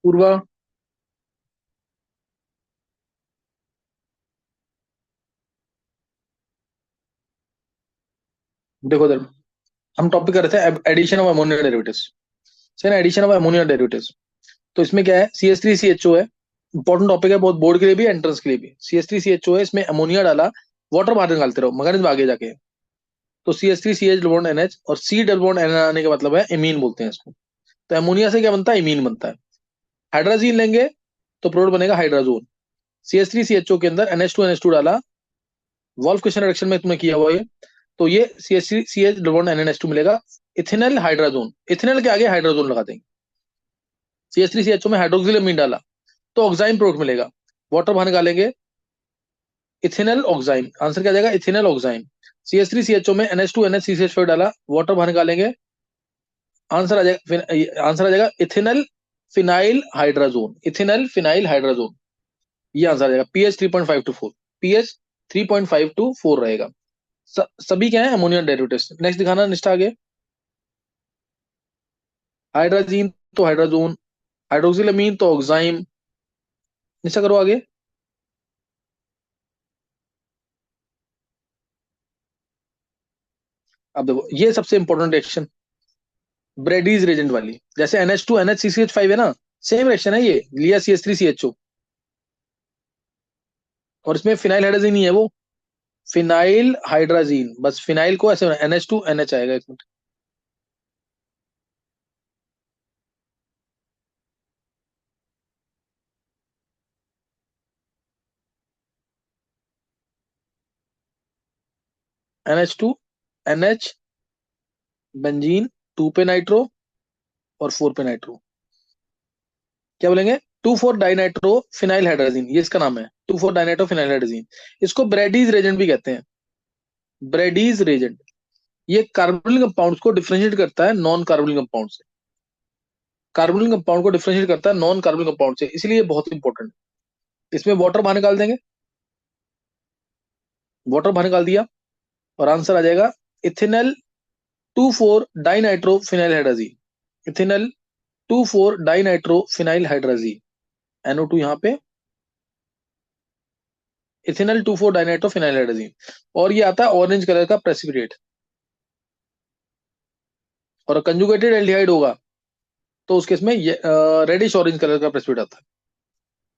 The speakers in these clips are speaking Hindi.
पूर्वा। देखो इधर हम टॉपिक कर रहे थे एडिशन ऑफ अमोनिया डेरिवेटिव्स। सही ना, एडिशन ऑफ अमोनिया डेरिवेटिव्स। तो इसमें क्या है, CH3CHO है। इंपॉर्टेंट टॉपिक है बहुत, बोर्ड के लिए भी एंट्रेंस के लिए भी। CH3CHO है, इसमें अमोनिया डाला, वाटर बाहर निकालते रहो मगर इसमें आगे जाके। तो CH3CH डबल बॉन्ड NH और C डबल बॉन्ड N आने का मतलब है एमीन बोलते हैं इसको। तो अमोनिया से क्या बनता है, एमीन बनता है। हाइड्राजीन लेंगे तो प्रोडक्ट बनेगा हाइड्राजोन। CH3CHO के अंदर NH2NH2 डाला, वॉल्फ क्वेश्चन रिएक्शन में तुमने किया हुआ ये। तो ये CH3CH डबल बॉन्ड NNH2 मिलेगा। इथेनल हाइड्राजोन, इथेनल के आगे हाइड्रोजन लगा देंगे। CH3CHO में हाइड्रोक्सिल अमीन डाला तो ऑक्साइन प्रोडक्ट मिलेगा। वाटर बाहर निकालेंगे, इथेनल ऑक्साइन, आंसर क्या आ जाएगा, इथेनल ऑक्साइन। CH3CHO में NH2NH3CH5 डाला, वाटर बाहर निकालेंगे, आंसर आ जाएगा, आंसर आ जाएगा ethanal phenyl hydrazone, ethanal phenyl hydrazone. ये आंसर आ जाएगा। pH 3.5 to 4, pH 3.5 to 4 रहेगा। सभी क्या है, अमोनियम डेरिवेटिव्स। नेक्स्ट दिखाना निष्ठा आगे। हाइड्राजीन तो हाइड्राजोन, हाइड्रोक्सिलमीन तो ऑक्साइम। निष्ठा करो आगे। अब देखो ये सबसे इंपॉर्टेंट रिएक्शन, ब्रेडीज रेजेंट वाली। जैसे NH2NH CCH5 है ना, सेम रिएक्शन है ये, लिया CH3CHO। और इसमें फिनाइल हाइड्रोजीन ही है वो, फिनाइल हाइड्राजीन, बस फिनाइल को ऐसे NH2NH आएगा इसमें। NH2NH बेंजीन, 2 पे नाइट्रो और 4 पे नाइट्रो। क्या बोलेंगे, 2,4 डाइनाइट्रो फिनाइल हाइड्रोजीन, ये इसका नाम है, 2,4 डाइनाइट्रो फिनाइल हाइड्रोजीन। इसको ब्रेडीज रेजेंट भी कहते हैं, ब्रेडीज रेजेंट। ये कार्बोनिल कंपाउंड्स को डिफरेंशिएट करता है नॉन कार्बोनिल कंपाउंड से। कार्बोनिल कंपाउंड को डिफरेंशिएट करता है नॉन कार्बोनिल कंपाउंड से, इसलिए बहुत इंपॉर्टेंट है। इसमें वाटर बाहर निकाल देंगे, वाटर बाहर निकाल दिया और आंसर आ जाएगा ethanal 2,4 dinitro phenyl hydrazine. Ethanal 2,4 dinitro phenyl hydrazine, NO2 यहाँ पे, इथेनल 2,4 डाइनाइट्रो फिनाइल हाइड्राजीन। और ये आता है ऑरेंज कलर का प्रेसिपिटेट। और कंजुगेटेड एल्डिहाइड होगा तो उस केस में ये रेडिश ऑरेंज कलर का प्रेसिपिटेट आता है।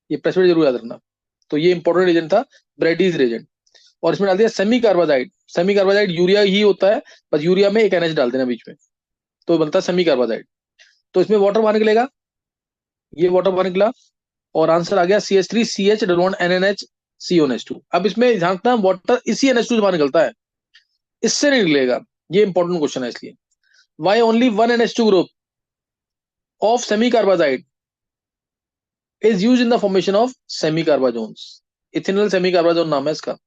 ये प्रेसिपिटेट जरूर याद रखना। तो ये इंपॉर्टेंट एजेंट था, ब्रेडीज रेजेंट। और इसमें डाल दिया semi carbazide. Semi carbazide urea ही होता है, बस यूरिया में एक NH डाल देना बीच में, तो बनता है सेमी कार्बाजाइड। तो इसमें वाटर बाहर निकलेगा, ये वाटर बाहर निकला और आंसर आ गया CH3CH double bond NNH CO NH2। अब इसमें ध्यान रखना, वाटर इसी NH2 से बाहर निकलता है, इससे नहीं निकलेगा। ये इंपॉर्टेंट क्वेश्चन है इसलिए। Why only one NH2 group of semi carbazide is use in the formation of semi carbazones. Ethanal semi carbazone नाम है इसका,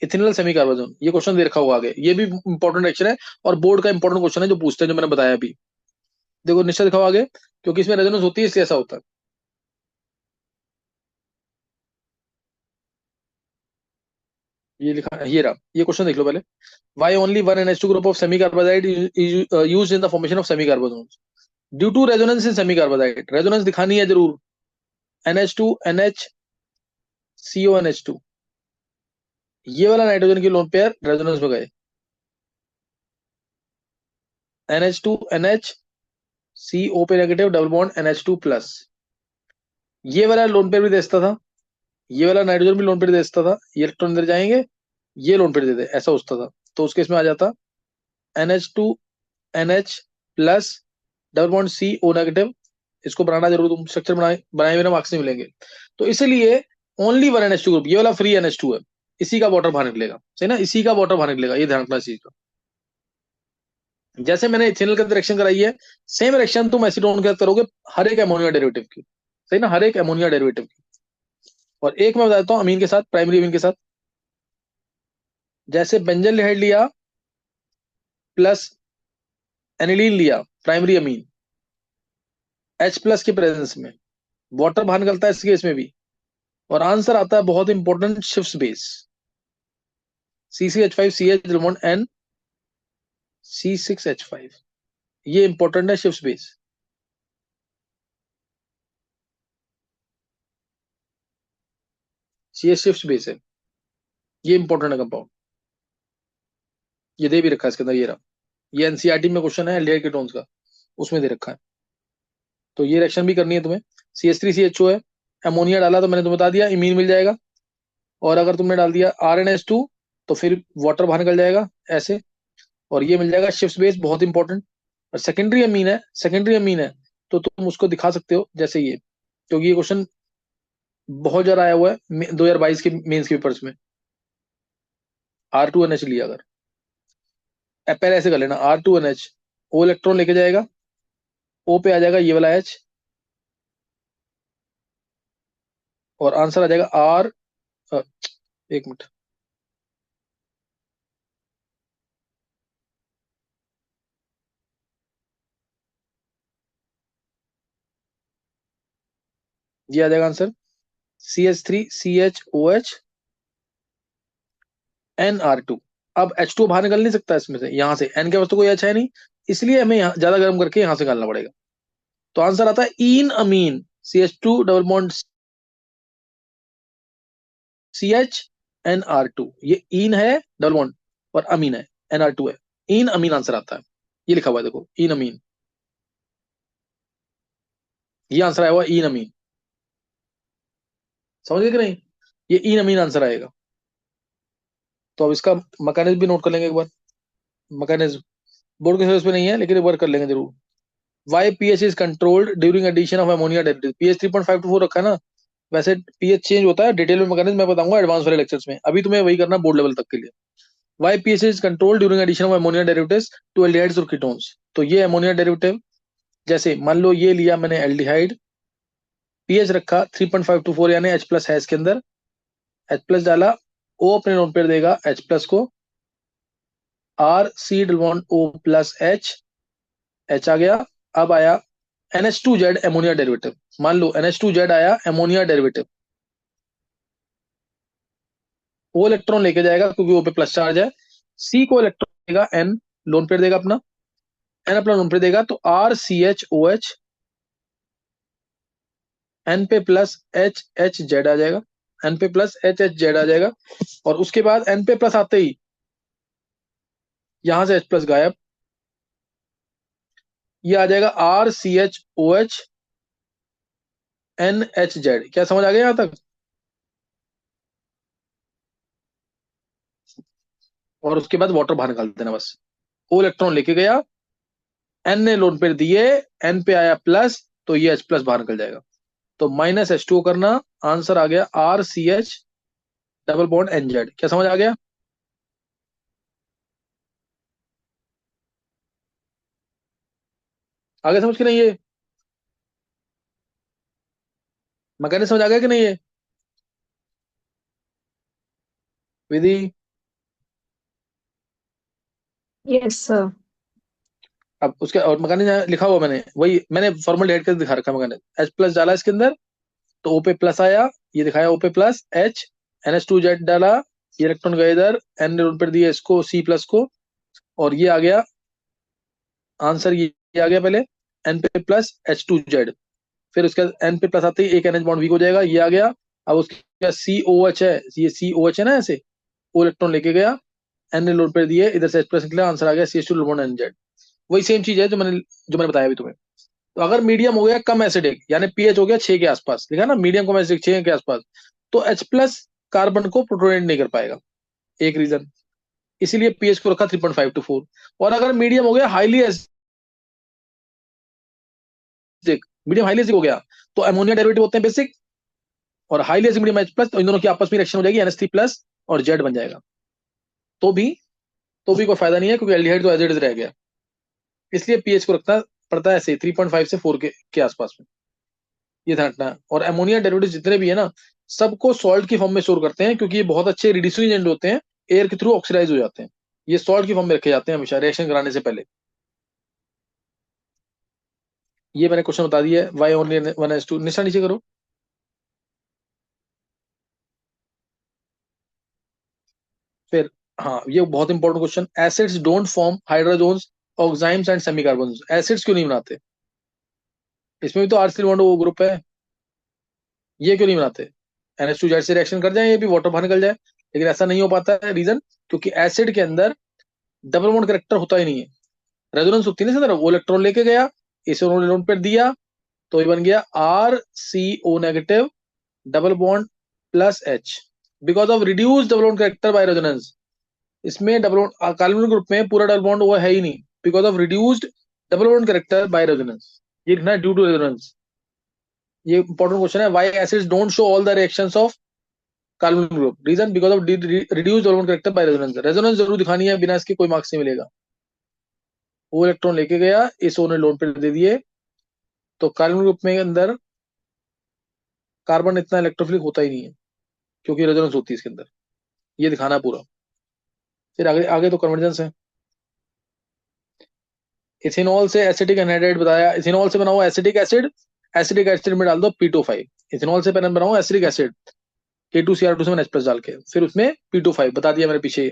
इथेनल सेमी कार्बाजोन। ये क्वेश्चन दे रखा होगा आगे, ये भी इंपॉर्टेंट एक्शन है और बोर्ड का इंपॉर्टेंट क्वेश्चन है जो पूछते हैं, जो मैंने बताया अभी। देखो निश्चय दिखाओ आगे, क्योंकि इसमें रेजोनेंस होती है इसलिए ऐसा होता है। ये लिखा है, ये रहा, ये क्वेश्चन देख लो पहले। Why only one NH2 group of semi carbazide use in the formation of semi carbazones due to resonance in semi carbazide. Resonance दिखानी है जरूर। NH2NH CONH2, ये वाला नाइट्रोजन की लोन पेयर रेजोनेंस में गए। NH2NH CO पे negative double bond NH2 plus, ये वाला लोन पेयर भी दे सकता था, ये वाला नाइट्रोजन भी लोन पेयर दे सकता था, ये इलेक्ट्रॉन अंदर जाएंगे, ये लोन पेयर दे दे, ऐसा होता था। तो उसके इसमें आ जाता NH2NH plus double bond CO negative. इसको बनाना जरूर, तुम स्ट्रक्चर बनाए बनाए बिना मार्क्स नहीं मिलेंगे। तो इसलिए ओनली वन NH2 ग्रुप, ये वाला फ्री NH2 है, इसी का वाटर बाहर निकलेगा। सही ना, इसी का वाटर बाहर निकलेगा, ये ध्यान रखना इस चीज का। जैसे मैंने इथेनॉल का रिएक्शन कराई है, सेम रिएक्शन तुम एसीटोन के साथ करोगे, हर एक अमोनिया डेरिवेटिव की। सही ना, हर एक अमोनिया डेरिवेटिव की। और एक मैं बताता हूँ अमीन के साथ, प्राइमरी अमीन के साथ। जैसे बेंजल लिया प्लस एनिलीन लिया, प्राइमरी अमीन, H+ के प्रेजेंस में वाटर बाहर निकलता है इस केस में भी। और आंसर आता है बहुत important, shift base, CCH5CH N C6H5। ये इंपॉर्टेंट है, shift base. CH shift base है, ये इंपॉर्टेंट है कंपाउंड, ये दे भी रखा है इसके अंदर, ये रहा, ये एनसीईआरटी में क्वेश्चन है एल्डिहाइड कीटोन्स का, उसमें दे रखा है। तो ये रिएक्शन भी करनी है तुम्हें। CH3CHO है, अमोनिया डाला तो मैंने तुम्हें बता दिया इमीन मिल जाएगा, और अगर तुमने डाल दिया RnH2 तो फिर वाटर बाहर निकल जाएगा ऐसे, और ये मिल जाएगा शिफ्ट बेस, बहुत इंपॉर्टेंट। और सेकेंडरी अमीन है, सेकेंडरी अमीन है तो तुम उसको दिखा सकते हो जैसे ये, क्योंकि ये क्वेश्चन बहुत ज्यादा आया हुआ है 2022 के मेंस के पेपर्स में। R2NH लिया अगर, पहले ऐसे कर लेना, R2NH, O इलेक्ट्रॉन लेके जाएगा, O पे आ जाएगा ये वाला H, और आंसर आ जाएगा R, एक मिनट, ये आ जाएगा आंसर CH3CHOH NR2। अब H2 बाहर निकल नहीं सकता इसमें से, यहां से N के पास तो कोई H है नहीं, इसलिए हमें यहाँ ज्यादा गर्म करके यहां से निकालना पड़ेगा। तो आंसर आता है इन अमीन, CH2 double bond CH NR2, ये इन है डबल बॉन्ड, और अमीन है NR2 है, इन अमीन आंसर आता है, ये लिखा हुआ है देखो इन अमीन, ये आंसर आया हुआ इन अमीन, समझ गए कि नहीं, ये इन अमीन आंसर आएगा। तो अब इसका मैकेनिज्म भी नोट कर लेंगे एक बार, मैकेनिज्म बोर्ड के सर्विस पे नहीं है लेकिन एक बार कर लेंगे जरूर। Why pH is controlled during addition of ammonia derivative, pH 3.5 to 4 रखा है ना, वैसे पीएच चेंज होता है, डिटेल में मैकेनिज्म मैं बताऊंगा एडवांस वाले लेक्चर्स में, अभी तुम्हें वही करना बोर्ड लेवल तक के लिए। Why pH is controlled during addition of ammonia derivatives to aldehydes और कीटोन्स, तो ये अमोनिया डेरिवेटिव, जैसे मान लो ये लिया मैंने एल्डिहाइड, पीएच रखा 3.5 to 4 यानी H प्लस है इसके अंदर, H प्लस डाला, O अपने नोट पर देगा H प्लस को, R C double bond O plus H आ गया। अब आया NH2Z एमोनिया डेरिवेटिव, मान लो NH2Z आया एमोनिया डेरिवेटिव, O इलेक्ट्रॉन लेके जाएगा क्योंकि O पे प्लस चार्ज है, C को इलेक्ट्रॉन देगा N, लोन पेयर देगा अपना, N अपना लोन पेयर देगा, तो RCHOH, N पे प्लस HHZ आ जाएगा, N पे प्लस HHZ आ जाएगा, और उसके बाद N पे प्लस आते ही यहां से H प्लस गायब, ये आ जाएगा RCHOH NHZ। क्या समझ आ गया यहां तक? और उसके बाद वाटर बाहर निकाल देना बस, O इलेक्ट्रॉन लेके गया, N ने लोन पेयर दिए, N पे आया प्लस, तो ये H प्लस बाहर निकल जाएगा, तो -H2O करना, आंसर आ गया RCH डबल बॉन्ड NZ। क्या समझ आ गया? आगे समझ के नहीं ये मैकेनिज्म समझ आ गया कि नहीं ये विधि? Yes sir. अब उसके और मैकेनिज्म लिखा हुआ मैंने, वही मैंने फॉर्मल हेड कर दिखा रखा मैकेनिज्म, H प्लस डाला इसके अंदर तो O पे प्लस आया, ये दिखाया O पे प्लस H, NH2Z डाला, ये इलेक्ट्रॉन गए इधर, N ने लोन पेयर दिया इसको C प्लस को, और ये आ गया आंसर, ये आ गया पहले N पे प्लस H2Z, फिर उसके बाद N पे प्लस आते ही एक NH बॉन्ड वीक हो जाएगा, ये आ गया। अब उसके बाद COH है, ये COH है ना ऐसे, O इलेक्ट्रॉन लेके गया, N ने लोड पे दिए, इधर से H प्लस निकला, आंसर आ गया CH2 बॉन्ड NZ। वही सेम चीज है जो मैंने बताया अभी तुम्हें। तो अगर मीडियम हो गया कम एसिडिक, यानी पीएच हो गया 6 के आसपास, लिखा ना मीडियम कम एसिडिक 6 के आसपास, तो H प्लस कार्बन को प्रोटोनेट नहीं कर पाएगा, एक रीजन, इसीलिए पीएच को रखा 3.5 to 4। और अगर मीडियम हो गया highly acidic, medium highly acidic हो गया, तो अमोनिया डेरिवेटिव होते हैं बेसिक, और highly acidic medium H plus, तो इन दोनों की आपस में रिएक्शन हो जाएगी NH3 प्लस और Z बन जाएगा, तो भी तो भी कोई फायदा नहीं है क्योंकि एल्डिहाइड तो एज इट इज रह गया, इसलिए पीएच को रखना पड़ता है ऐसे 3.5 से 4 के आसपास में, ये ध्यान रखना है। और अमोनिया डेरिवेटिव जितने भी है ना, सबको सॉल्ट की फॉर्म में स्टोर करते हैं क्योंकि ये बहुत अच्छे रिड्यूसिंग एजेंट होते हैं, एयर के थ्रू ऑक्सीडाइज हो जाते हैं, ये सॉल्ट की फॉर्म में रखे जाते हैं हमेशा रिएक्शन कराने से पहले। ये मैंने क्वेश्चन बता दिया है, वाई ओनली 1s2, निशा नीचे करो। फिर हाँ, ये बहुत important question, acids don't form hydrazones oximes and semicarbazones, acids क्यों नहीं बनाते? इसमें भी तो R3 बॉन्ड वो ग्रुप है, ये क्यों नहीं बनाते? NH2 से रिएक्शन कर जाए, ये भी वाटर बाहर निकल जाए, लेकिन ऐसा नहीं हो पाता है। रीजन, क्योंकि एसिड के अंदर डबल बॉन्ड करेक्टर होता ही नहीं है, रेजोनेंस होती है ना सर। वो इलेक्ट्रॉन लेके गया, इसे इलेक्ट्रॉन पे दिया, तो ये बन गया RCO- double bond plus H, because of reduce double bond character by resonance. इसमें डबल बॉन्ड कार्बन ग्रुप में पूरा डबल बॉन्ड वो है ही नहीं, because of reduced double bond character by resonance. ये लिखना है ड्यू टू रेजोनेंस। ये इंपॉर्टेंट क्वेश्चन है, why acids don't show all the reactions of carbon group. Reason, because of reduced double bond character by resonance. Resonance जरूर दिखानी है, बिना इसके कोई मार्क्स नहीं मिलेगा। वो इलेक्ट्रॉन लेके गया, इस ने लोन पे दे दिए, तो कार्बन ग्रुप में अंदर कार्बन इतना इलेक्ट्रोफिलिक होता ही नहीं है, क्योंकि रेजोनेंस होती है इसके अंदर। ये दिखाना है पूरा। फिर आगे आगे तो कन्वर्जेंस है। इथेनॉल से एसिटिक एनहाइड्राइड बताया, इथेनॉल से बना हुआ एसिटिक एसिड, एसिटिक एसिड में डाल दो P2 5। इथेनॉल से पहले बना हुआ एसिटिक एसिड K2Cr2 डाल के, फिर उसमें P2 5 बता दिया मैंने पीछे।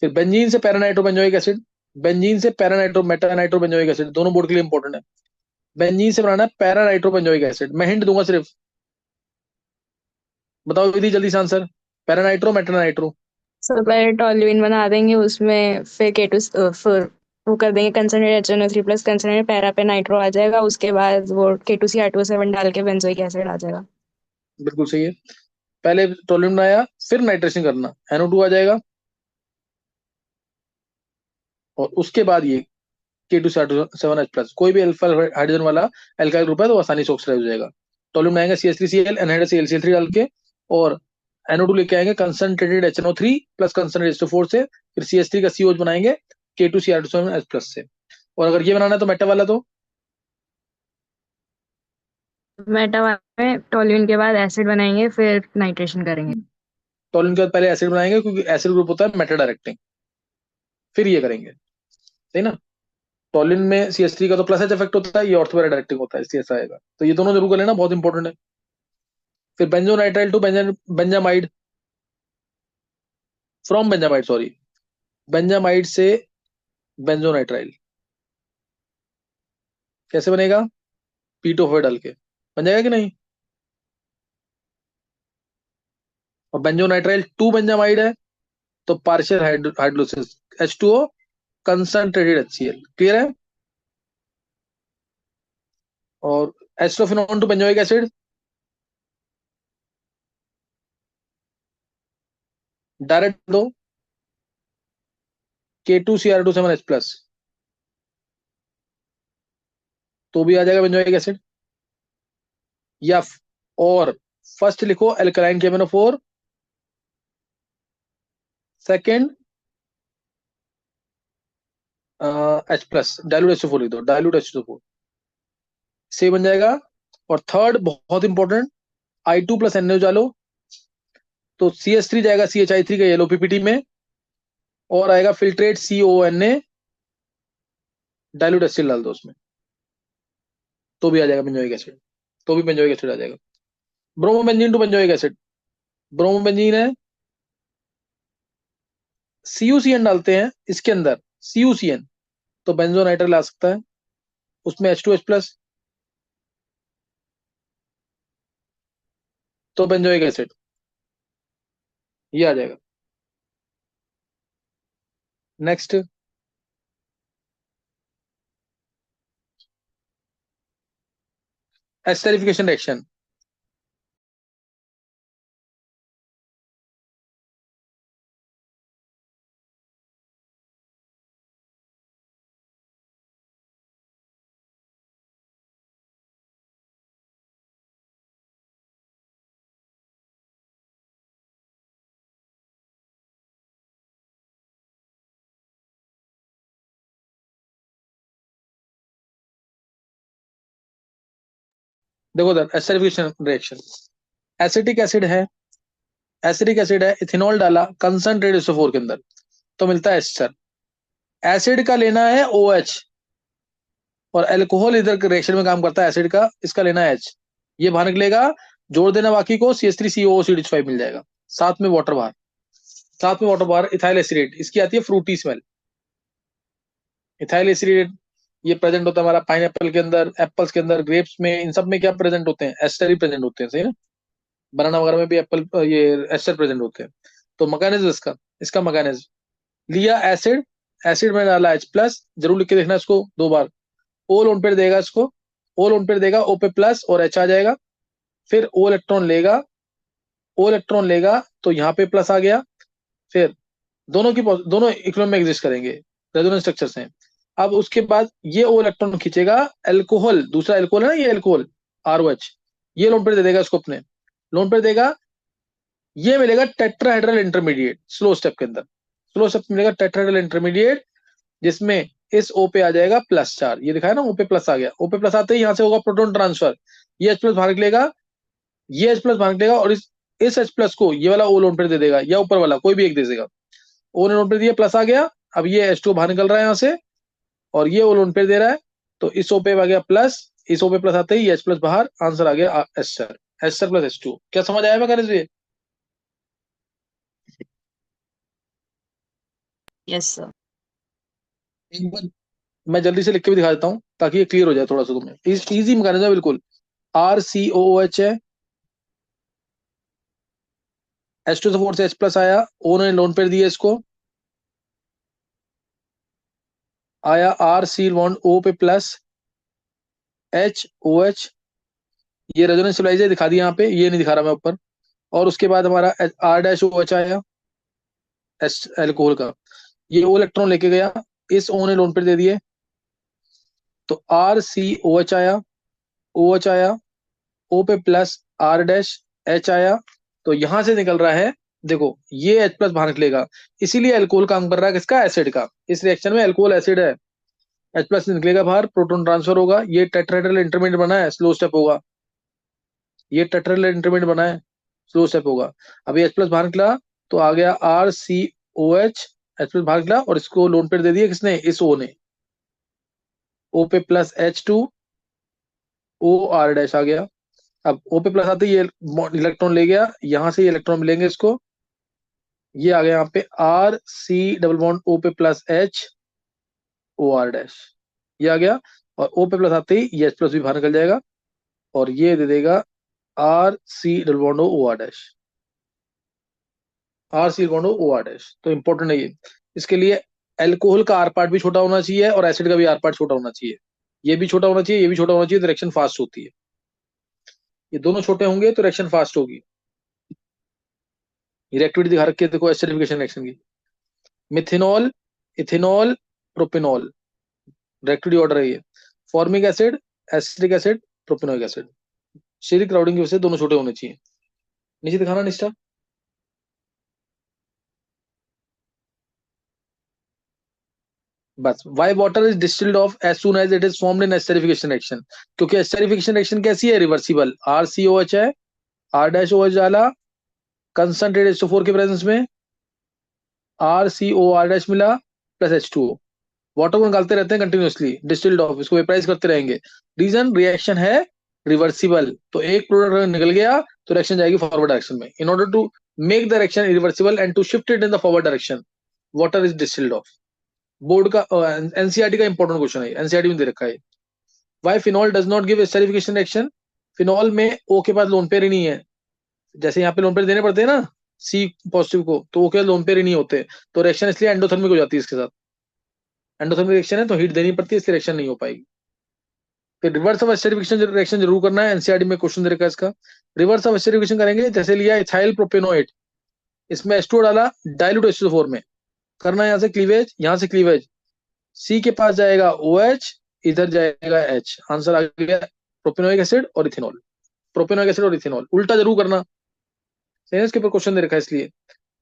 फिर बेंजीन से पैरानाइट्रोबेंजोइक एसिड, बेंजीन से पैरानाइट्रो मेटानाइट्रोबेंजोइक एसिड, दोनों बोर्ड के लिए इंपॉर्टेंट है। बेंजीन से बनाना है पैरानाइट्रोबेंजोइक एसिड। मैं हिंट दूंगा सिर्फ, बताओ विधि जल्दी से आंसर। Paranitro meta-nitro. सर पहले टॉल्यूइन बना देंगे, उसमें फिर K2 फिर वो कर देंगे concentrate HNO3 plus concentrate para पे नाइट्रो आ जाएगा, उसके बाद वो K2Cr2 डाल के बेंजोइक एसिड आ जाएगा। बिल्कुल सही है। पहले टोल्यूइन बनाया, फिर नाइट्रेशन करना, NO2 आ जाएगा, और उसके बाद ये K2Cr7H+। कोई भी अल्फा हाइड्रोजन वाला एल्काइल ग्रुप है तो आसानी से ऑक्सीडाइज हो जाएगा। टोल्यूइन बनाएंगे CH3Cl एनहाइड्राइड ClCl3 डाल के, और NO2 लेके आएंगे concentrated HNO3 plus concentrated H2 से, फिर CH3 का COH बनाएंगे K2Cr7H+ से। और अगर ये बनाना है तो मेटा वाला, तो मेटा में टॉल्यूइन के बाद एसिड बनाएंगे, फिर नाइट्रेशन करेंगे। टोल्यूइन के बाद पहले एसिड बनाएंगे, क्योंकि एसिड ग्रुप होता है मेटा डायरेक्टिंग, फिर ये करेंगे, सही ना। टोल्यूइन में CH3 का तो प्लस H इफेक्ट होता है, ये ऑर्थो पैरा डायरेक्टिंग होता है, इसलिए ऐसा आएगा। तो ये दोनों जरूर कर लेना, बहुत इंपॉर्टेंट है। फिर benzonitrile to benzamide, from benzamide, sorry, benzamide से बेंजोनाइट्राइल कैसे बनेगा? P2 डाल के बन जाएगा कि नहीं? और बेंजोनाइट्राइल टू बेंजामाइड है, तो partial hydrolysis H2O concentrated HCl, clear है। और एस्ट्रोफिनॉन टू बेंजोइक एसिड, डायरेक्ट दो K2Cr2 7H+, तो भी आ जाएगा बेंजोइक एसिड। या और फर्स्ट लिखो alkaline KMnO4, second H+, dilute H2O4 लिख दो, डाइल्यूट H2O4 से बन जाएगा। और थर्ड बहुत इंपॉर्टेंट, I2 + NaO डालो, तो CH3 जाएगा CHI3 का येलो PPT में, और आएगा फिल्ट्रेट CONA, डाइल्यूट HCl डाल दो उसमें, तो भी आ जाएगा बेंजोइक एसिड, तो भी बेंजोइक एसिड आ जाएगा। Bromobenzene to benzoic acid, bromobenzene है, CuCN डालते हैं इसके अंदर, CuCN, तो बेंजोनाइट्राइल आ सकता है, उसमें H2H+, तो बेंजोइक एसिड ये आ जाएगा। Next, esterification reaction. देखो sir, esterification reaction, acetic acid है, एसिडिक एसिड है, इथेनॉल डाला कंसंट्रेट SO4 के अंदर, तो मिलता है एस्टर। एसिड का लेना है OH, और अल्कोहल इधर रिएक्शन में काम करता है एसिड का, इसका लेना है H। ये बाहर निकलेगा, जोड़ देना बाकी को, CH3COOCH5 मिल जाएगा, साथ में वाटर बाहर, साथ में वाटर बाहर। इथाइल एसिडेट, इसकी आती है फ्रूटी स्मेल। इथाइल एसिडेट ये प्रेजेंट होता है हमारा पाइनएप्पल के अंदर, एप्पल्स के अंदर, ग्रेप्स में, इन सब में क्या प्रेजेंट होते हैं? एस्टर ही प्रेजेंट होते हैं, सही ना। बनाना वगैरह में भी एप्पल ये एस्टर प्रेजेंट होते हैं। तो मैकेनिज्म इसका इसका मैकेनिज्म लिया एसिड, एसिड में डाला H प्लस, जरूर लिख के देखना इसको 2 बार। ओ लोन पेयर देगा इसको, ओ लोन पेयर देगा O पे प्लस और H आ जाएगा। फिर O इलेक्ट्रॉन लेगा, O इलेक्ट्रॉन लेगा तो यहाँ पे प्लस आ गया। फिर दोनों इक्विलिब्रियम में एग्जिस्ट करेंगे, रेजोनेंस स्ट्रक्चर्स हैं। अब उसके बाद ये O इलेक्ट्रॉन खींचेगा एल्कोहल, दूसरा एल्कोहल है ना ये एल्कोहल ROH, ये लोन पेयर दे देगा इसको अपने, लोन पेयर देगा, ये मिलेगा टेट्राहेड्रल इंटरमीडिएट स्लो स्टेप के अंदर, स्लो स्टेप मिलेगा टेट्राहेड्रल इंटरमीडिएट, जिसमें इस O पे आ जाएगा +4, ये दिखाया ना O पे प्लस आ गया, O पे प्लस आते ही यहाँ से होगा प्रोटॉन ट्रांसफर, ये H प्लस बाहर निकलेगा, ये H प्लस बाहर निकलेगा और इस H प्लस को ये वाला O लोन पेयर दे देगा या ऊपर वाला कोई भी एक दे देगा। O ने लोन पेयर दिया, प्लस आ गया, अब ये H2 बाहर निकल रहा है यहाँ से और ये O लोन पेयर दे रहा है, तो इस O पे आ गया प्लस, इस O पे प्लस आते ही H प्लस बाहर, आंसर आ गया S sir, S sir plus H2। क्या समझ आया मैकेनिज्म? Yes sir. एक बार मैं जल्दी से लिख के भी दिखा देता हूँ ताकि ये क्लियर हो जाए थोड़ा सा तुम्हें, इजी मैकेनिज्म है बिल्कुल। RCOOH है, H2 से 4 से H प्लस आया, O ने लोन पेयर दिया इसको, आया RC बॉन्ड O पे प्लस HOH, ये रेजोनेंस स्टेबलाइजर दिखा दिया यहाँ पे, ये नहीं दिखा रहा मैं ऊपर। और उसके बाद हमारा R-OH आया एस एल्कोहल का, ये O इलेक्ट्रॉन लेके गया, इस O ने लोन पेयर दे दिए, तो RCOH आया, OH आया, O पे प्लस R-H आया, तो यहां से निकल रहा है, देखो ये H प्लस बाहर निकलेगा, इसीलिए अल्कोहल काम कर रहा है किसका, एसिड का, इस रिएक्शन में अल्कोहल एसिड है, H प्लस निकलेगा बाहर, प्रोटॉन ट्रांसफर होगा, ये टेट्राहेड्रल इंटरमीडिएट बना है, स्लो स्टेप होगा, ये टेट्राहेड्रल इंटरमीडिएट बना है, स्लो स्टेप होगा। अभी H प्लस बाहर निकला तो आ गया RCOH, H प्लस बाहर निकला और इसको लोन पेयर दे दिया किसने, इस O ने, O पे प्लस H2, OR- आ गया। अब O पे प्लस आते ही ये इलेक्ट्रॉन ले गया, यहां से ये इलेक्ट्रॉन मिलेंगे इसको, ये आ गया यहाँ पे RC डबल बॉन्ड O पे प्लस H OR-, ये आ गया, और O पे प्लस आते ही ये H प्लस भी बाहर निकल जाएगा और ये दे देगा RC double bond OR-, RC bond OR-। तो इंपॉर्टेंट है ये, इसके लिए एल्कोहल का आर पार्ट भी छोटा होना चाहिए और एसिड का भी आर पार्ट छोटा होना चाहिए, ये भी छोटा होना चाहिए, ये भी छोटा होना चाहिए, तो रिएक्शन फास्ट होती है। ये दोनों छोटे होंगे तो रिएक्शन फास्ट होगी। ये रिएक्टिविटी दिखा रखी है देखो एसिडिफिकेशन रिएक्शन की, methanol, ethanol, propanol, reactivity order है ये, formic acid, acetic acid, propanoic acid, steric crowding की वजह से दोनों छोटे होने चाहिए। नीचे दिखाना निष्ठा, बस why water is distilled off as soon as it is formed in esterification reaction, क्योंकि एस्टरिफिकेशन रिएक्शन कैसी है, रिवर्सिबल, RCOH है, R-OH डाला, कंसंट्रेट H2 के प्रेजेंस में RCOR- मिला प्लस H2O, वाटर को निकालते रहते हैं कंटिन्यूअसली, डिस्टिल्ड ऑफ, इसको वेपराइज करते रहेंगे, रीजन रिएक्शन है रिवर्सिबल, तो एक प्रोडक्ट निकल गया तो रिएक्शन जाएगी फॉरवर्ड डायरेक्शन में, in order to make the reaction irreversible and to shift it in the forward direction, water is distilled off. Board का एनसीईआरटी का इंपॉर्टेंट क्वेश्चन है, एनसीईआरटी में दे रखा है। Why phenol does not give esterification reaction, phenol में ओ के पास लोन पेयर ही नहीं है, जैसे यहाँ पे लोन पेयर देने पड़ते हैं ना सी पॉजिटिव को, तो ओ के लोन पेयर ही नहीं होते, तो रिएक्शन इसलिए एंडोथर्मिक हो जाती है इसके साथ, एंडोथर्मिक रिएक्शन है तो हीट देनी पड़ती है, इसलिए रिएक्शन नहीं हो पाएगी। फिर रिवर्स ऑफ एसिडिफिकेशन रिएक्शन जरूर करना है, एनसीईआरटी में क्वेश्चन दे रखा है इसका। रिवर्स ऑफ एसिडिफिकेशन करेंगे, जैसे लिया इथाइल प्रोपेनोएट, इसमें H2 डाला, डाइल्यूट H2O4 में, करना है यहाँ से क्लीवेज, यहाँ से क्लीवेज, सी के पास जाएगा OH, इधर जाएगा H, आंसर आ गया प्रोपेनोइक एसिड और इथेनॉल, प्रोपेनोइक एसिड और इथेनॉल, उल्टा जरूर करना, सही है, इसके ऊपर क्वेश्चन दे रखा है इसलिए।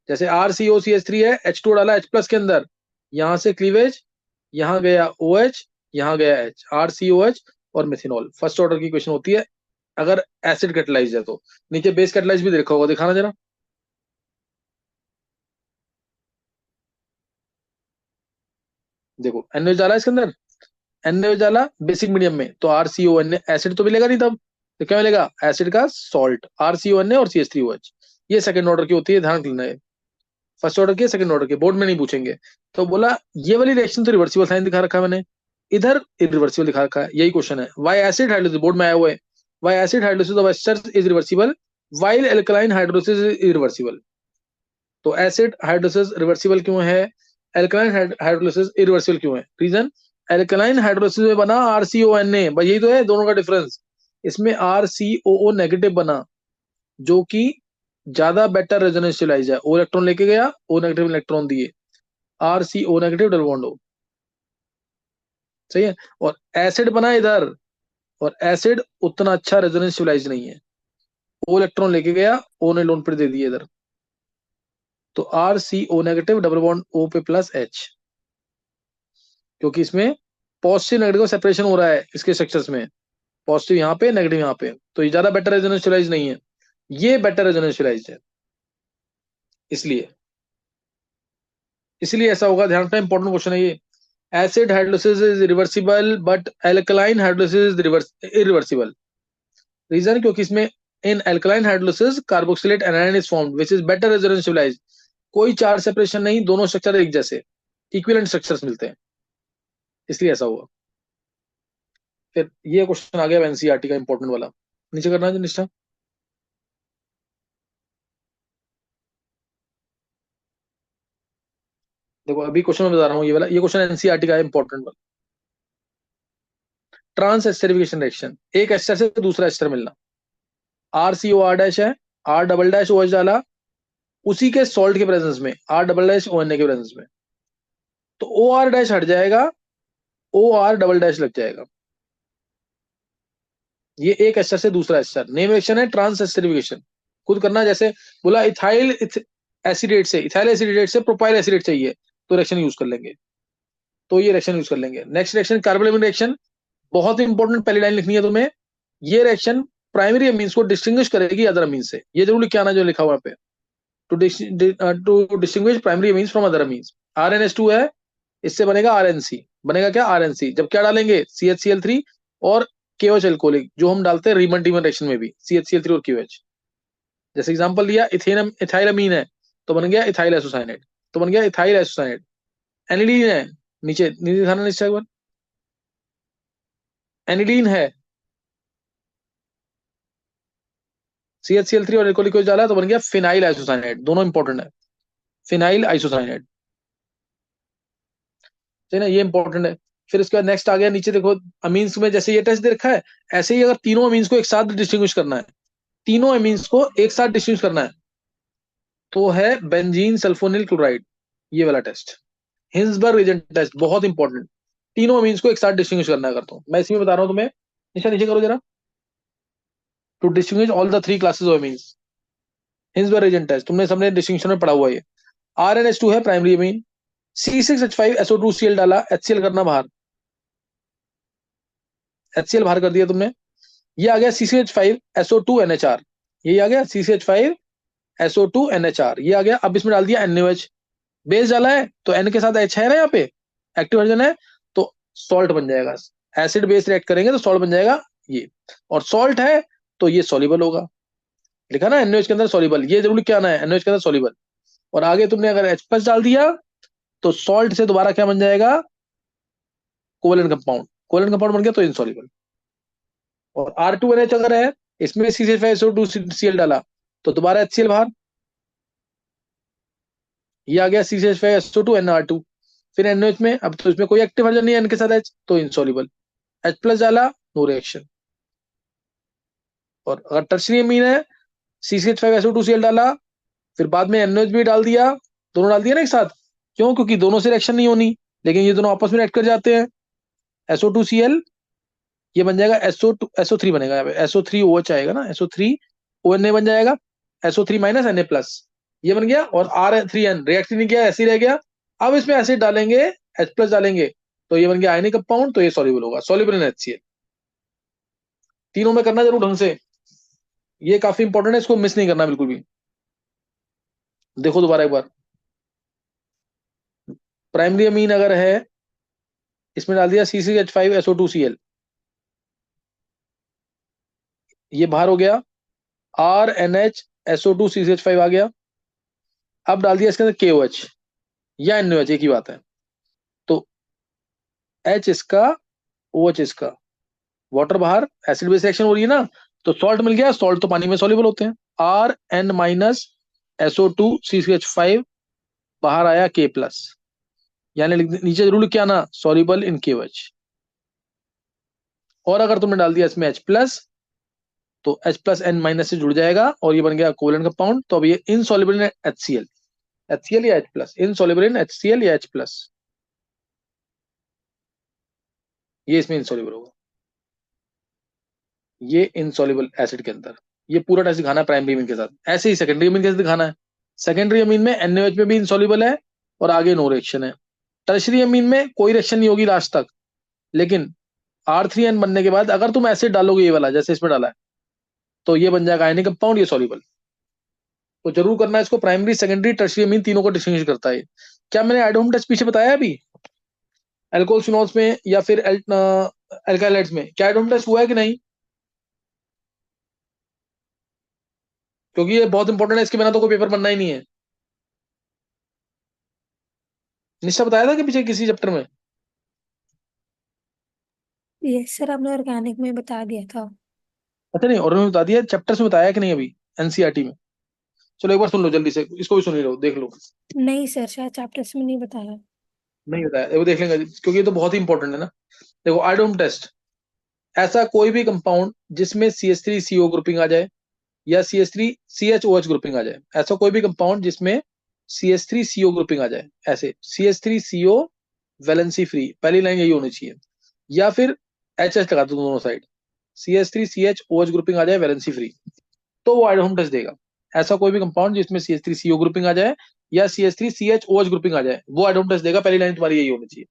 जैसे RCOCH3 है, H2 डाला H प्लस के अंदर, यहाँ से क्लीवेज, यहाँ गया OH, यहाँ गया H, RCOH और मिथेनॉल, फर्स्ट ऑर्डर की क्वेश्चन होती है अगर एसिड कैटलाइज है तो। नीचे बेस कैटलाइज भी देखा होगा, दिखाना जरा, देखो NaOH डाला इसके अंदर, NaOH डाला बेसिक मीडियम में, तो RCON, एसिड तो मिलेगा नहीं तब, तो क्या मिलेगा, एसिड का सॉल्ट, RCON और CH3OH, ये सेकंड ऑर्डर की होती है, ध्यान रखना है, फर्स्ट ऑर्डर की सेकंड ऑर्डर की बोर्ड में नहीं पूछेंगे। तो बोला ये वाली रिएक्शन तो रिवर्सिबल साइन दिखा रखा है मैंने, इधर इरिवर्सिबल दिखा रखा है, यही क्वेश्चन है, व्हाई एसिड हाइड्रोलिसिस, बोर्ड में आया हुआ है, why acid hydrolysis of esters is reversible, while alkaline hydrolysis is irreversible. तो एसिड हाइड्रोलिसिस रिवर्सिबल क्यों है, एल्कलाइन हाइड्रोलिसिस इरिवर्सिबल क्यों है? रीजन, एल्कलाइन हाइड्रोलिसिस में बना RCONA, भाई यही तो है दोनों का डिफरेंस। इसमें RCOO नेगेटिव बना, जो कि ज्यादा बेटर रेजोनेंस स्टेबलाइज है। ओ इलेक्ट्रॉन लेके गया, ओ नेगेटिव इलेक्ट्रॉन दिए, RCO नेगेटिव डबल बॉन्ड हो, सही है। और एसिड बना इधर, और एसिड उतना अच्छा रेजोनेंस स्टेबलाइज नहीं है। ओ इलेक्ट्रॉन लेके गया, ओ ने लोन पर दे दिए इधर, तो RCO negative double bond O पे प्लस H, क्योंकि इसमें पॉजिटिव नेगेटिव सेपरेशन हो रहा है इसके स्ट्रक्चर्स में, पॉजिटिव यहाँ पे नेगेटिव यहाँ पे, तो ये ज्यादा बेटर रेजोनेंस स्टेबलाइज नहीं है, ये बेटर रेजोनेंस स्टेबलाइज है। इसलिए इसलिए ऐसा होगा, ध्यान रखना, इंपॉर्टेंट क्वेश्चन है ये। Acid hydrolysis is reversible but alkaline hydrolysis is irreversible. Reason, क्योंकि इसमें in alkaline hydrolysis carboxylate anion is formed which is better resonance stabilize. कोई चार्ज सेपरेशन नहीं, दोनों स्ट्रक्चर एक जैसे, इक्विवेलेंट स्ट्रक्चर्स मिलते हैं, इसलिए ऐसा हुआ। फिर ये क्वेश्चन आ गया एनसीईआरटी का इंपॉर्टेंट वाला, नीचे करना है निष्ठा। देखो अभी क्वेश्चन मैं बता रहा हूँ, ये वाला, ये क्वेश्चन एनसीईआरटी का है इंपॉर्टेंट वाला। ट्रांस एस्टरिफिकेशन रिएक्शन, एक एस्टर से दूसरा एस्टर मिलना, RCOR डैश है, R डबल डैश OH डाला, उसी के सॉल्ट के प्रेजेंस में, R डबल डैश ONA के प्रेजेंस में, तो OR डैश हट जाएगा, OR डबल डैश लग जाएगा। ये एक एस्टर से दूसरा एस्टर, नेम रिएक्शन है ट्रांस एस्टरिफिकेशन। खुद करना, जैसे बोला इथाइल एसिडेट से, इथाइल एसिडेट से प्रोपाइल एसिडेट चाहिए, तो रिएक्शन यूज कर लेंगे, तो ये रिएक्शन यूज कर लेंगे। नेक्स्ट रिएक्शन कार्बोनिल रिएक्शन, बहुत इंपॉर्टेंट, पहली लाइन लिखनी है तुम्हें। ये रिएक्शन प्राइमरी अमीन्स को डिस्टिंग्विश करेगी अदर अमीन से, ये जरूर लिख के आना जो लिखा हुआ पे, to distinguish primary amines from other amines. RnH2 है, इससे बनेगा RnC, बनेगा क्या RnC, जब क्या डालेंगे CHCl3 और KOH एल्कोहलिक, जो हम डालते हैं रीमन टीमन रिएक्शन में भी, CHCl3 और KOH। जैसे एग्जांपल दिया, इथाइल अमीन है, तो बन गया इथाइल एसोसाइनेट, तो बन गया इथाइल एसोसाइनेट। एनिलीन है, नीचे नीचे दिखाना नीचे एक बार, एनिलीन है, CHCl3 और एल्कोहलिक OH डाला, तो बन गया फिनाइल आइसोसाइनेट, दोनों इंपॉर्टेंट है, फिनाइल आइसोसाइनेट, है ना, ये इंपॉर्टेंट है। फिर उसके बाद नेक्स्ट आ गया नीचे, देखो अमीन्स में जैसे ये टेस्ट दे रखा है, ऐसे ही अगर तीनों अमीन्स को एक साथ डिस्टिंग्विश करना है, तीनों अमीन्स को एक साथ डिस्टिंग्विश करना है, तो है बेंजीन सल्फोनिल क्लोराइड, ये वाला टेस्ट, हिंसबर्ग रीजेंट टेस्ट, बहुत इंपॉर्टेंट। तीनों अमीन्स को एक साथ डिस्टिंग्विश करना है, करता हूँ मैं, इसमें बता रहा हूँ तुम्हें, नीचे नीचे करो जरा, to distinguish all the three classes of amines, Hinsberg reagent test, तुमने सबने डिस्टिंक्शन में पढ़ा हुआ है। RnH2 है प्राइमरी अमीन, C6H5SO2Cl डाला, HCl करना बाहर, HCl बाहर कर दिया तुमने, ये आ गया CCH5SO2NHR, यही आ गया CCH5SO2NHR, ये आ गया। अब इसमें डाल दिया NaOH, बेस डाला है तो N के साथ H है ना यहाँ पे, एक्टिव हाइड्रोजन है, तो सॉल्ट बन जाएगा, एसिड बेस रिएक्ट करेंगे तो सॉल्ट बन जाएगा ये, और सॉल्ट है तो ये सॉल्युबल होगा, लिखा ना NaOH के अंदर सॉल्युबल, ये जरूर क्या आना है, NaOH के अंदर सॉल्युबल। और आगे तुमने अगर H+ डाल दिया, तो सॉल्ट से दोबारा क्या बन जाएगा, कोवलेंट कंपाउंड, कोवलेंट कंपाउंड बन गया तो इनसॉल्युबल। और R2NH अगर है, इसमें CH5SO2Cl डाला, तो दोबारा HCl बाहर, ये आ गया CH5SO2NR2। फिर NOH में, अब तो इसमें कोई एक्टिव हाइड्रोजन नहीं है N के साथ H, तो इनसॉल्युबल, H+ डाला, नो रिएक्शन। और अगर टर्शरी अमीन है, CH5SO2Cl डाला, फिर बाद में NOH भी डाल दिया, दोनों डाल दिया ना एक साथ, क्यों, क्योंकि दोनों से रिएक्शन नहीं होनी, लेकिन ये दोनों आपस में रिएक्ट कर जाते हैं, SO2Cl, ये बन जाएगा SO3 बनेगा, यहाँ पे SO3OH आएगा ना, SO3ONA बन जाएगा, SO3 - Na+, ये बन गया। और R3N रिएक्ट नहीं किया, ऐसे ही रह गया। अब इसमें एसिड डालेंगे, H+ डालेंगे, तो ये बन गया आयनिक कंपाउंड, तो ये सॉल्युबल होगा, सॉल्युबल इन HCl। तीनों में करना जरूर ढंग से, ये काफी इंपॉर्टेंट है, इसको मिस नहीं करना बिल्कुल भी। देखो दोबारा एक बार, प्राइमरी अमीन अगर है, इसमें डाल दिया CCH5SO2Cl, ये बाहर हो गया, RNHSO2CCH5 आ गया। अब डाल दिया इसके अंदर KOH या NOH, एक ही बात है, तो H इसका, OH इसका, वाटर बाहर, एसिड बेस रिएक्शन हो रही है ना, तो सॉल्ट मिल गया, सॉल्ट तो पानी में सॉल्युबल होते हैं, are N minus SO2 CCH5, बाहर आया K+, यानी नीचे जरूर क्या ना, सॉल्युबल इन KOH। और अगर तुमने डाल दिया इसमें H+, तो H+N- से जुड़ जाएगा और ये बन गया कोवेलेंट कंपाउंड। तो अब ये इनसॉल्युबल इन HCl, HCl या H+, इनसॉल्युबल इन HCl या H+, ये इसमें इनसॉल्युबल होगा, ये इनसॉल्युबल एसिड के अंदर। ये पूरा टेस्ट दिखाना है प्राइमरी अमीन के साथ। ऐसे ही सेकेंडरी अमीन कैसे दिखाना है, सेकेंडरी अमीन में NaOH में भी इनसॉल्युबल है और आगे नो रिएक्शन है। टर्शरी अमीन में कोई रिएक्शन नहीं होगी लास्ट तक, लेकिन R3N बनने के बाद अगर तुम एसिड डालोगे ये वाला जैसे इसमें डाला है, तो ये बन जाएगा आयनिक कंपाउंड, ये सॉल्युबल। तो जरूर करना है इसको, प्राइमरी सेकेंडरी टर्शरी अमीन तीनों को डिस्टिंग्विश करता है। क्या मैंने आइडोम टेस्ट पीछे बताया अभी, एल्कोहल फिनोल्स में या फिर एल्काइलाइड्स में क्या आइडोम टेस्ट हुआ है कि नहीं? क्योंकि ये बहुत इंपॉर्टेंट है, इसके बिना तो कोई पेपर बनना ही नहीं है। निश्चय बताया था कि पीछे किसी चैप्टर में? यस सर, आपने ऑर्गेनिक में बता दिया था। अच्छा नहीं, और उन्होंने बता दिया चैप्टर में, बताया कि नहीं अभी एनसीईआरटी में? चलो एक बार सुन लो जल्दी से, इसको भी सुन ही लो, देख लो। नहीं सर, शायद चैप्टर्स में नहीं बताया। नहीं बताया, वो देख लेंगे क्योंकि ये तो बहुत ही इंपॉर्टेंट है ना। देखो आइडोम टेस्ट, ऐसा कोई भी कंपाउंड जिसमें CH3CO ग्रुपिंग आ जाए या CH3CHOH ग्रुपिंग आ जाए, ऐसा कोई भी कंपाउंड जिसमें CH3CO ग्रुपिंग आ जाए, ऐसे CH3CO वैलेंसी फ्री, पहली लाइन यही होनी चाहिए, या फिर HS लगा दो दोनों साइड, CH3CHOH ग्रुपिंग आ जाए वैलेंसी फ्री, तो वो आइडोम टेस्ट देगा। ऐसा कोई भी कंपाउंड जिसमें CH3CO ग्रुपिंग आ जाए या CH3CHOH ग्रुपिंग आ जाए, वो आइडोम टेस्ट देगा, पहली लाइन तुम्हारी यही होनी चाहिए।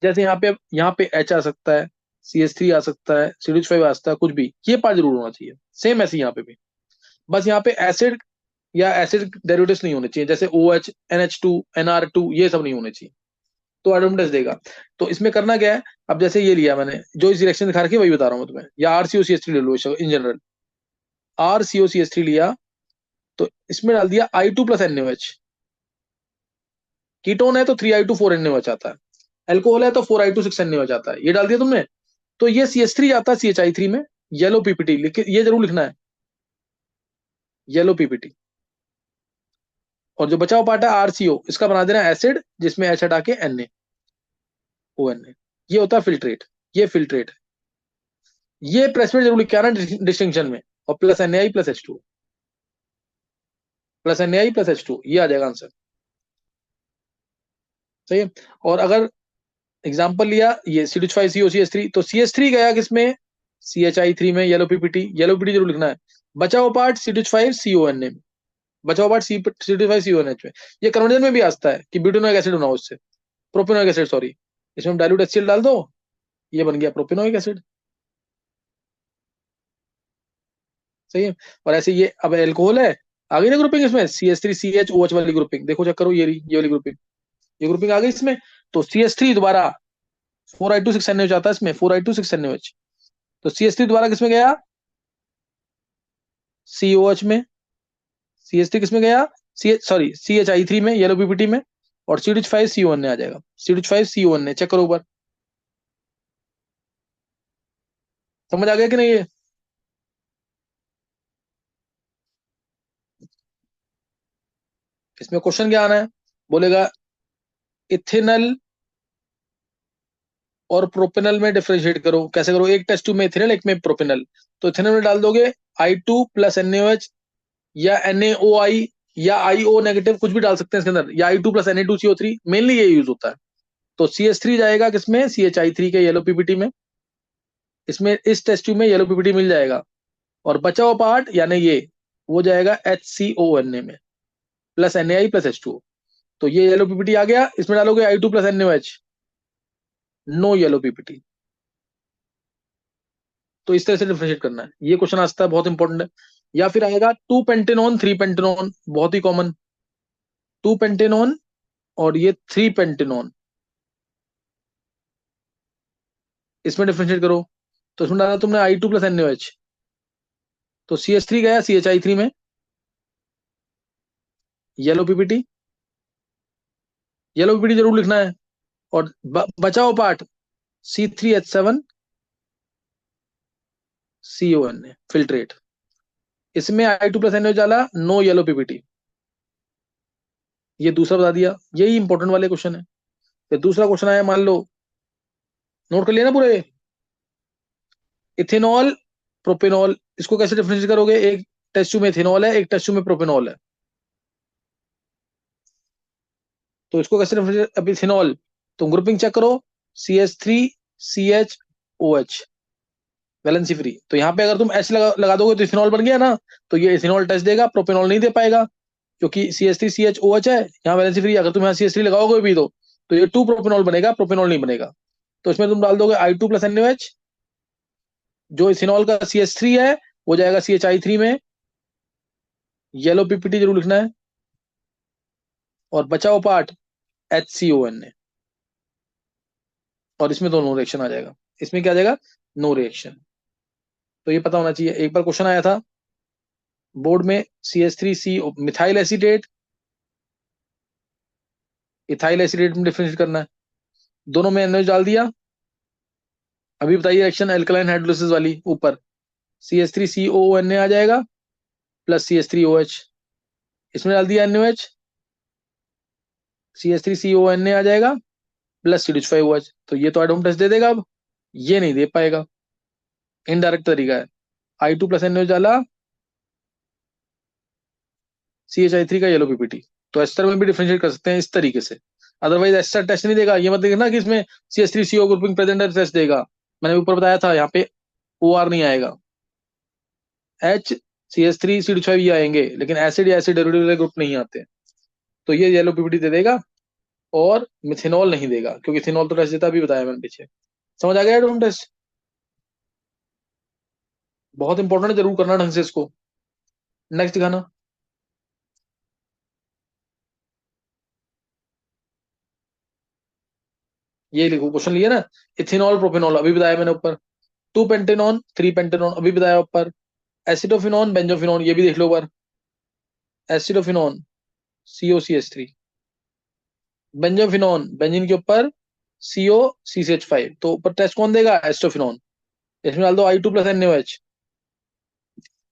जैसे यहाँ पे H आ सकता है, CH3 आ सकता है, CH5 आ सकता है, कुछ भी, ये पार्ट जरूर होना चाहिए। सेम ऐसे यहाँ पे भी, बस यहाँ पे एसिड या एसिड डेरिवेटिव्स नहीं होने चाहिए, जैसे OH, NH2, NR2, ये सब नहीं होने चाहिए, तो आइडोम टेस्ट देगा। तो इसमें करना क्या है, अब जैसे ये लिया मैंने, जो इस रिएक्शन दिखा रखी है वही बता रहा हूँ तुम्हें, या RCOCH3 ले लो इन जनरल, RCOCH3 लिया तो इसमें डाल दिया I2 + NaOH। कीटोन है तो 3I2 4NaOH आता है, एल्कोहल है तो 4I2 6NaOH आता है, ये डाल दिया तुमने, तो ये CH3 आता है CHI3 में, येलो PPT लिख के ये जरूर लिखना है, येलो PPT। और जो बचा हुआ पार्ट है RCO, इसका बना देना एसिड जिसमें H हटा के NaONA, ये होता है फिल्ट्रेट, ये फिल्ट्रेट है। ये प्रेस में जरूर लिख के आना डिस्टिंक्शन में, और +NaI+H2, +NaI+H2, ये आ जाएगा आंसर, सही है। और अगर एग्जाम्पल लिया ये CH5COCH3, तो CH3 गया किसमें, CHI3 में, येलो PPT, येलो PPT जरूर लिखना है। बचा हुआ पार्ट CH5CONA में, बचा हुआ पार्ट CH5CONH में। ये कन्वर्जन में भी आता है कि ब्यूटेनोइक एसिड होना उससे, प्रोपेनोइक एसिड सॉरी, इसमें डाइल्यूट HCl डाल दो, ये बन गया प्रोपेनोइक एसिड, सही है। और ऐसे ये अब एल्कोहल है, आ गई ना ग्रुपिंग इसमें, CH3CHOH वाली ग्रुपिंग, देखो चेक करो, ये वाली ग्रुपिंग, ये ग्रुपिंग आ गई इसमें। तो CH3 दोबारा 4I2 6NaOH आता है इसमें, 4I2 6NaOH, तो CH3 दोबारा किसमें गया, COH में, CH3 किसमें गया, CHI3 में, येलो PPT में, और CH5CON आ जाएगा, CH5CON, चेक करो ऊपर, समझ आ गया कि नहीं ये? इसमें क्वेश्चन क्या आना है, बोलेगा इथेनल और प्रोपेनल में डिफरेंशिएट करो, कैसे करो, एक टेस्ट ट्यूब में इथेनल, एक में प्रोपेनल, तो इथेनल में डाल दोगे I2 + NaOH या NaOI या IO नेगेटिव, कुछ भी डाल सकते हैं इसके अंदर, या I2 + Na2CO3, मेनली ये यूज होता है। तो CH3 जाएगा किसमें, CHI3 के येलो PPT में, इसमें इस टेस्ट ट्यूब में येलो PPT मिल जाएगा, और बचा हुआ पार्ट यानी ये, वो जाएगा HCONA में, +NaI+H2O। तो ये येलो PPT आ गया, इसमें डालोगे I2 + NaOH, no yellow PPT। तो इस तरह से डिफरेंशिएट करना है, ये क्वेश्चन आता है, बहुत इंपॉर्टेंट है। या फिर आएगा 2 पेंटेनॉन 3 पेंटेनॉन, बहुत ही कॉमन, 2 पेंटेनॉन और ये 3 पेंटेनॉन, इसमें डिफरेंशिएट करो, तो इसमें डाला तुमने I2 + NaOH, तो CH3 गया CHI3 में, येलो PPT, येलो PPT जरूर लिखना है, और बचा हुआ पार्ट C3H7CON, फिल्ट्रेट, इसमें I2+NaOH डाला, नो येलो पीपीटी। ये दूसरा बता दिया, यही इंपॉर्टेंट वाले क्वेश्चन है। फिर दूसरा क्वेश्चन आया, मान लो, नोट कर लिया ना पूरे, इथेनॉल प्रोपेनॉल, इसको कैसे डिफरेंशिएट करोगे? एक टेस्ट ट्यूब में इथेनॉल है, एक टेस्ट ट्यूब में प्रोपेनॉल है, तो इसको कैसे डिफरेंशिएट? अब इथेनॉल तुम ग्रुपिंग चेक करो, CH3CHOH, वैलेंसी फ्री। तो यहाँ पे अगर तुम H लगा दोगे तो इथेनॉल बन गया ना, तो ये इथेनॉल टेस्ट देगा, प्रोपेनॉल नहीं दे पाएगा, क्योंकि CH3CHOH है, यहाँ वैलेंसी फ्री। अगर तुम यहाँ CH3 लगाओगे भी तो ये 2 प्रोपेनॉल बनेगा, प्रोपेनॉल नहीं बनेगा। तो इसमें तुम डाल दोगे I2+NaOH, जो इथेनॉल का CH3 है वो जाएगा CHI3 में, येलो पीपीटी जरूर लिखना है, और बचा हुआ पार्ट HCON, और इसमें तो नो रिएक्शन आ जाएगा। इसमें क्या आ जाएगा? No reaction. तो ये पता होना चाहिए। एक बार क्वेश्चन आया था बोर्ड में, CH3C methyl acetate, ethyl acetate में डिफरेंशिएट करना है, दोनों में NaOH डाल दिया। अभी बताइए रिएक्शन एल्कलाइन हाइड्रोलिसिस वाली, ऊपर CH3COONA आ जाएगा प्लस CH3OH, इसमें डाल दिया NaOH, CH3CONA आ जाएगा प्लस CH5OH। तो ये तो एटॉम टेस्ट दे देगा, अब ये नहीं दे पाएगा, इनडायरेक्ट तरीका है। I2+NaOH डाला, CHI3 का येलो पीपीटी। तो एस्टर में भी डिफरेंशिएट कर सकते हैं इस तरीके से, अदरवाइज एस्टर टेस्ट नहीं देगा। ये मत देखना कि इसमें CH3CO ग्रुपिंग प्रेजेंट है टेस्ट देगा, मैंने ऊपर बताया था, यहाँ पे OR नहीं आएगा, H CH3 CH5 ये आएंगे, लेकिन एसिड या एसिड डेरिवेटिव वाले ग्रुप नहीं आते। तो ये येलो पीपीटी दे देगा, और मिथेनॉल नहीं देगा, क्योंकि इथेनॉल तो टेस्ट देता, अभी बताया मैंने पीछे। समझ आ गया एटॉम टेस्ट? बहुत इंपॉर्टेंट है, जरूर करना ढंग से इसको। नेक्स्ट दिखाना। ये लिखो, क्वेश्चन लिया ना, इथेनॉल प्रोपेनॉल अभी बताया मैंने ऊपर, 2 पेंटेनॉन 3 पेंटेनॉन अभी बताया ऊपर, एसिडोफिनॉन बेंजोफिनॉन ये भी देख लो ऊपर, एसिडोफिनॉन COCH3, बेंजोफिनॉन बेंजीन के ऊपर COCH5। तो ऊपर टेस्ट कौन देगा? एस्टोफिनॉन। इसमें डाल दो I2+NaOH,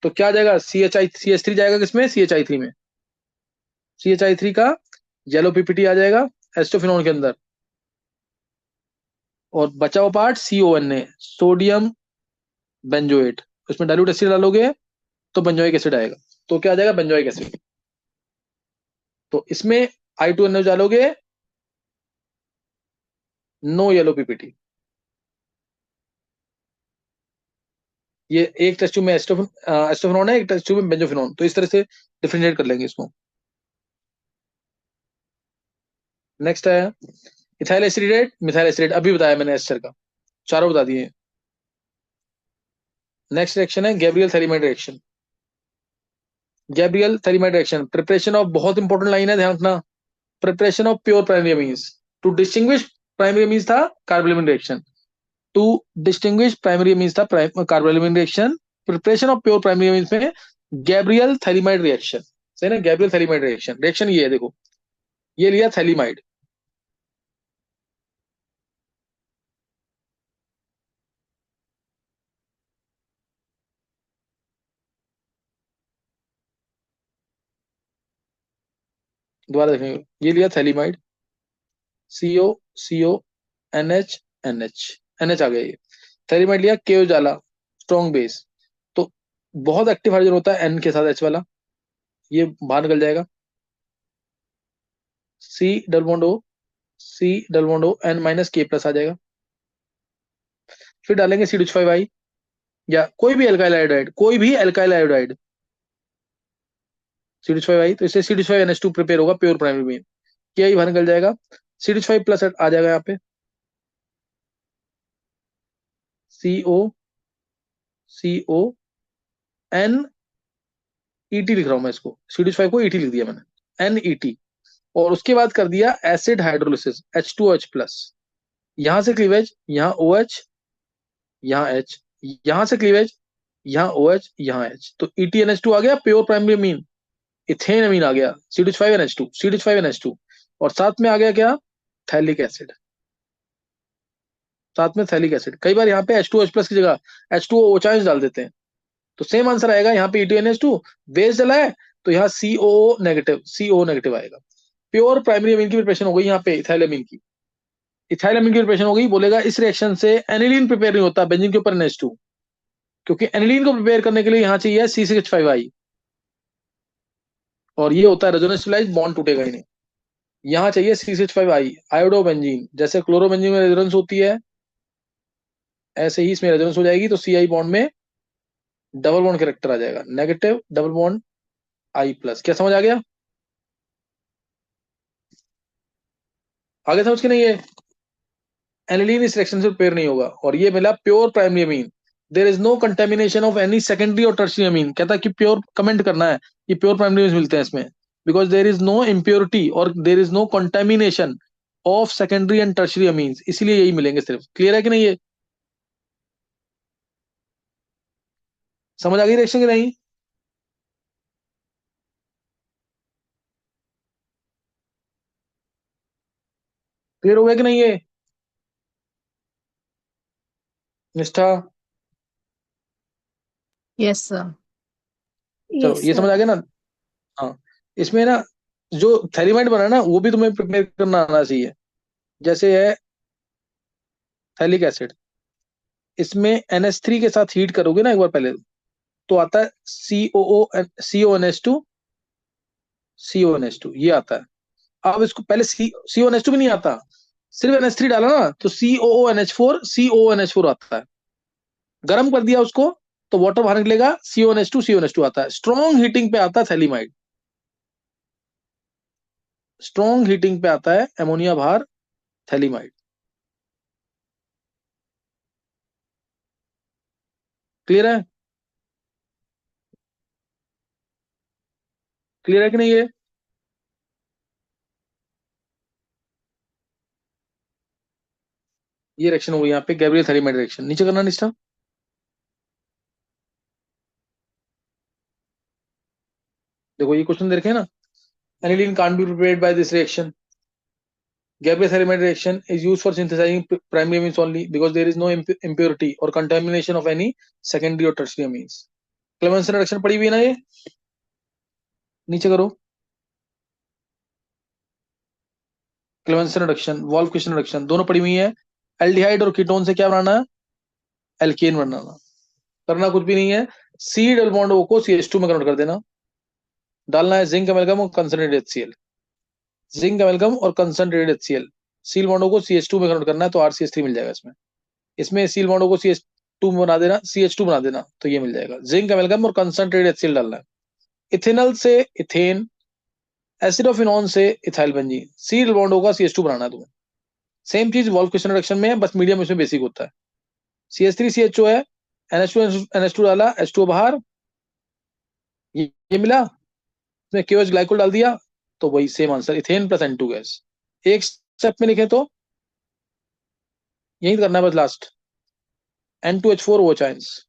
तो क्या जाएगा? CH3 जाएगा किसमें? CHI3 में, CHI3 का येलो पीपीटी आ जाएगा एस्टोफिनॉन के अंदर, और बचा हुआ पार्ट CONA, सोडियम बेंजोएट। उसमें डाइल्यूट एसिड डालोगे तो बेंजोइक एसिड आएगा, तो क्या आ जाएगा? Benzoic acid. तो इसमें I2NaOH डालोगे, नो येलो पीपीटी। ये एक टेस्ट ट्यूब में एस्टोफिनॉन है, एक टेस्ट ट्यूब में बेंजोफिनॉन, तो इस तरह से डिफरेंशिएट कर लेंगे इसको। नेक्स्ट है इथाइल एसिडेट मिथाइल एसिडेट, अभी बताया मैंने एस्टर का, चारों बता दिए। नेक्स्ट रिएक्शन है Gabriel phthalimide reaction. Gabriel phthalimide reaction, preparation of, बहुत इंपॉर्टेंट लाइन है, ध्यान रखना, preparation of pure primary amines to distinguish primary amines था carbonyl reaction, to distinguish primary amines था carbonyl reaction, preparation of pure primary amines में गैब्रियल थैलीमाइड रिएक्शन। सही ना? गैब्रियल थैलीमाइड रिएक्शन, रिएक्शन ये है, देखो ये लिया थैलीमाइड, दोबारा देखेंगे, ये लिया थैलीमाइड, COCO NH आ गया, ये थैलीमाइड लिया, के जाला स्ट्रॉन्ग बेस, तो बहुत एक्टिव हाइड्रोजन होता है N के साथ H वाला, ये बाहर निकल जाएगा, C double bond O N-K+ आ जाएगा। फिर डालेंगे CH5I, या कोई भी एल्काइल आयोडाइड, कोई भी एल्काइल आयोडाइड, CH5I, तो इससे CH5NH2 प्रिपेयर होगा प्योर प्राइमरी में, क्या ही बाहर निकल जाएगा, CH5+ आ जाएगा यहाँ पे, COCONET लिख रहा हूं मैं इसको, CH5 को ET लिख दिया मैंने, NET, और उसके बाद कर दिया एसिड हाइड्रोलिसिस H2OH+, यहां से क्लीवेज, यहाँ OH, यहाँ H, यहां से क्लीवेज, यहाँ OH, यहाँ H, तो ETNH2 आ गया प्योर प्राइमरी अमीन, इथेन अमीन आ गया, CH5NH2, और साथ में आ गया क्या? थैलिक एसिड, साथ में थैलिक एसिड। कई बार यहाँ पे H2OH+ की जगह H2O OH डाल देते हैं, तो सेम आंसर आएगा यहाँ पे E2NH2 बेस डला है तो यहाँ CO नेगेटिव आएगा। प्योर प्राइमरी अमीन की प्रिपरेशन हो गई यहाँ पे इथाइलअमीन की। इथाइलअमीन की प्रिपरेशन हो गई, बोलेगा इस रिएक्शन से एनिलीन प्रिपेयर नहीं होता बेंजीन के ऊपर NH2, क्योंकि एनिलीन को प्रिपेयर करने के लिए यहाँ चाहिए C6H5I और ये होता है रेजोनेंस बॉन्ड टूटेगा ही नहीं। यहाँ चाहिए C6H5I आयोडो बेंजीन, जैसे क्लोरोबेंजीन में रेजोनेंस होती है ऐसे ही इसमें रेजोनेंस हो जाएगी, तो CI बॉन्ड में डबल बॉन्ड कैरेक्टर आ जाएगा, नेगेटिव डबल बॉन्ड I+। क्या समझ आ गया? आगे समझ के नहीं है? एनिलीन इस रिएक्शन से प्रिपेयर नहीं होगा और ये मिला pure primary amine. There is no contamination of any secondary or tertiary amine. कहता है कि प्योर कमेंट करना है कि प्योर प्राइमरी अमीन मिलते हैं इसमें, because there is no impurity और there is no contamination of secondary and tertiary amines, इसलिए यही मिलेंगे सिर्फ। क्लियर है कि नहीं? ये समझ आ गई रिएक्शन की नहीं? क्लियर हो गया कि नहीं ये निष्ठा? Yes sir. चलो यस ये समझ सर। आ गया ना? हाँ, इसमें ना जो थैलीमाइड बना ना वो भी तुम्हें प्रिपेयर करना आना चाहिए। जैसे है थैलिक एसिड, इसमें NH3 के साथ हीट करोगे ना एक बार पहले, तो आता है CONH2 ये आता है। अब इसको पहले CONH2 भी नहीं आता, सिर्फ NH3 डाला ना तो COONH4 आता है। गर्म कर दिया उसको तो वाटर बाहर निकलेगा, CONH2 आता है। स्ट्रॉन्ग हीटिंग पे आता है थैलीमाइड, स्ट्रॉन्ग हीटिंग पे आता है एमोनिया बाहर, थैलीमाइड। क्लियर है? क्लियर है कि नहीं ये रिएक्शन हो गई यहाँ पे गैब्रियल थैलीमाइड रिएक्शन। नीचे करना निष्ठा। देखो ये क्वेश्चन देखे ना, aniline can't be prepared by this reaction. Gabriel Thallimide reaction is used for synthesizing primary amines only because there is no impurity or contamination of any secondary or tertiary amines. Clemmensen reaction पढ़ी हुई है ना ये? नीचे करो। Clemmensen reaction, Wolff-Christian reaction दोनों पढ़ी हुई है। एल्डिहाइड और कीटोन से क्या बनाना है? एल्केन बनाना। करना कुछ भी नहीं है, C डबल बॉन्ड O को CH2 में कन्वर्ट कर देना। डालना है जिंक एमलगम और कंसंट्रेटेड HCl, जिंक एमलगम और कंसंट्रेटेड HCl। सील बॉन्डों को CH2 में कन्वर्ट करना है तो RCH3 मिल जाएगा इसमें। इसमें सील बॉन्डों को CH2 में बना देना, CH2 बना देना तो ये मिल जाएगा। जिंक एमलगम और कंसंट्रेटेड HCl डालना है। इथेनॉल से इथेन, एसिडोफिनॉन से इथाइल बेंजीन, सील बॉन्ड होगा CH2 बनाना है तुम्हें। सेम चीज वॉल्फ-क्रिस्टन रिएक्शन में है, बस मीडियम इसमें बेसिक होता है। CH3CHO है, NH2 डाला, H2 बाहर, ये मिला, इसमें KOH ग्लाइकोल डाल दिया तो वही same answer, ethane plus N2 gas. एक स्टेप में लिखे तो यही करना है बस लास्ट, N2H4 OH आयंस।